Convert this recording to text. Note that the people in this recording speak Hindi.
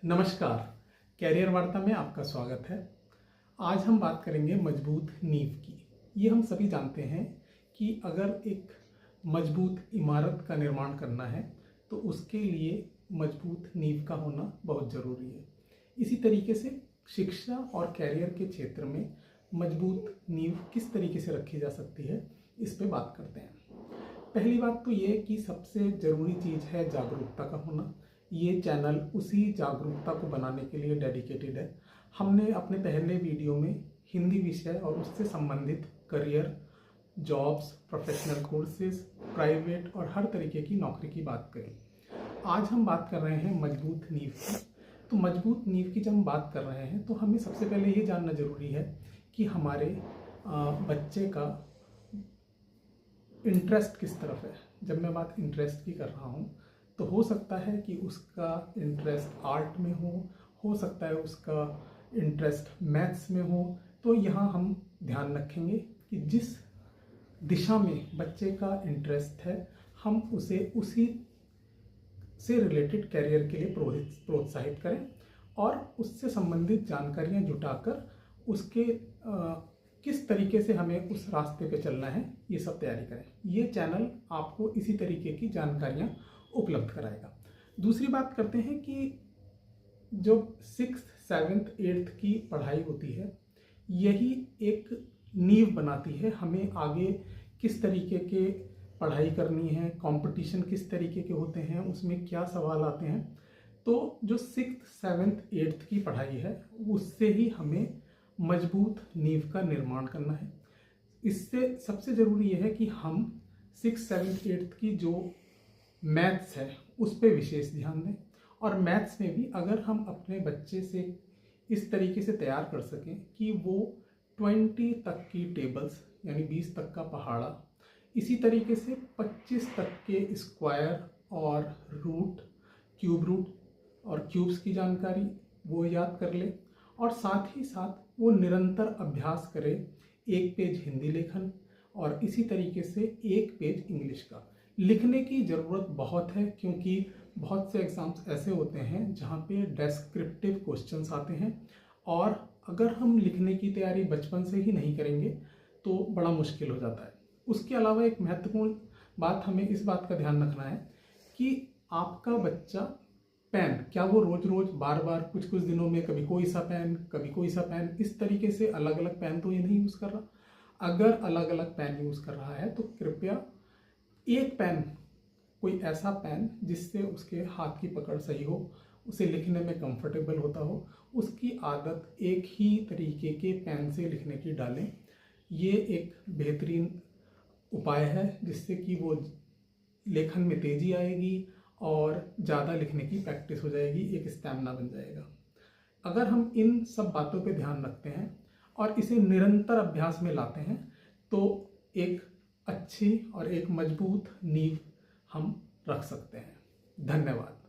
नमस्कार, कैरियर वार्ता में आपका स्वागत है। आज हम बात करेंगे मजबूत नींव की। ये हम सभी जानते हैं कि अगर एक मजबूत इमारत का निर्माण करना है तो उसके लिए मजबूत नींव का होना बहुत ज़रूरी है। इसी तरीके से शिक्षा और कैरियर के क्षेत्र में मजबूत नींव किस तरीके से रखी जा सकती है, इस पे बात करते हैं। पहली बात तो ये कि सबसे ज़रूरी चीज़ है जागरूकता का होना। ये चैनल उसी जागरूकता को बनाने के लिए डेडिकेटेड है। हमने अपने पहले वीडियो में हिंदी विषय और उससे संबंधित career, jobs, professional courses, private और हर तरीके की नौकरी की बात करी। आज हम बात कर रहे हैं मजबूत नींव की। तो मजबूत नींव की जब हम बात कर रहे हैं तो हमें सबसे पहले ये जानना ज़रूरी है कि हमारे बच्चे का इंटरेस्ट किस तरफ है। जब मैं बात इंटरेस्ट की कर रहा हूँ तो हो सकता है कि उसका इंटरेस्ट आर्ट में हो सकता है उसका इंटरेस्ट मैथ्स में हो। तो यहाँ हम ध्यान रखेंगे कि जिस दिशा में बच्चे का इंटरेस्ट है हम उसे उसी से रिलेटेड कैरियर के लिए प्रोत्साहित करें और उससे संबंधित जानकारियाँ जुटाकर उसके किस तरीके से हमें उस रास्ते पे चलना है ये सब तैयारी करें। ये चैनल आपको इसी तरीके की जानकारियाँ उपलब्ध कराएगा। दूसरी बात करते हैं कि जो 6th, 7th, 8th की पढ़ाई होती है यही एक नींव बनाती है हमें आगे किस तरीके के पढ़ाई करनी है, कंपटीशन किस तरीके के होते हैं, उसमें क्या सवाल आते हैं। तो जो 6th, 7th, 8th की पढ़ाई है उससे ही हमें मजबूत नींव का निर्माण करना है। इससे सबसे ज़रूरी यह है कि हम 6th, 7th, 8th की जो मैथ्स है उस पर विशेष ध्यान दें। और मैथ्स में भी अगर हम अपने बच्चे से इस तरीके से तैयार कर सकें कि वो 20 तक की टेबल्स यानी 20 तक का पहाड़ा, इसी तरीके से 25 तक के स्क्वायर और रूट, क्यूब रूट और क्यूब्स की जानकारी वो याद कर ले और साथ ही साथ वो निरंतर अभ्यास करे। 1 पेज हिंदी लेखन और इसी तरीके से 1 पेज इंग्लिश का। लिखने की ज़रूरत बहुत है क्योंकि बहुत से एग्ज़ाम्स ऐसे होते हैं जहाँ पे डेस्क्रिप्टिव क्वेश्चंस आते हैं और अगर हम लिखने की तैयारी बचपन से ही नहीं करेंगे तो बड़ा मुश्किल हो जाता है। उसके अलावा एक महत्वपूर्ण बात हमें इस बात का ध्यान रखना है कि आपका बच्चा पेन क्या वो रोज़ रोज़ बार बार कुछ दिनों में कभी कोई सा पेन कभी कोई सा पेन, इस तरीके से अलग अलग पेन तो ये नहीं यूज़ कर रहा। अगर अलग अलग पेन यूज़ कर रहा है तो कृपया एक पेन, कोई ऐसा पेन जिससे उसके हाथ की पकड़ सही हो, उसे लिखने में कंफर्टेबल होता हो, उसकी आदत एक ही तरीके के पेन से लिखने की डालें। ये एक बेहतरीन उपाय है जिससे कि वो लेखन में तेज़ी आएगी और ज़्यादा लिखने की प्रैक्टिस हो जाएगी, एक स्टैमिना बन जाएगा। अगर हम इन सब बातों पे ध्यान रखते हैं और इसे निरंतर अभ्यास में लाते हैं तो एक अच्छी और एक मजबूत नींव हम रख सकते हैं। धन्यवाद।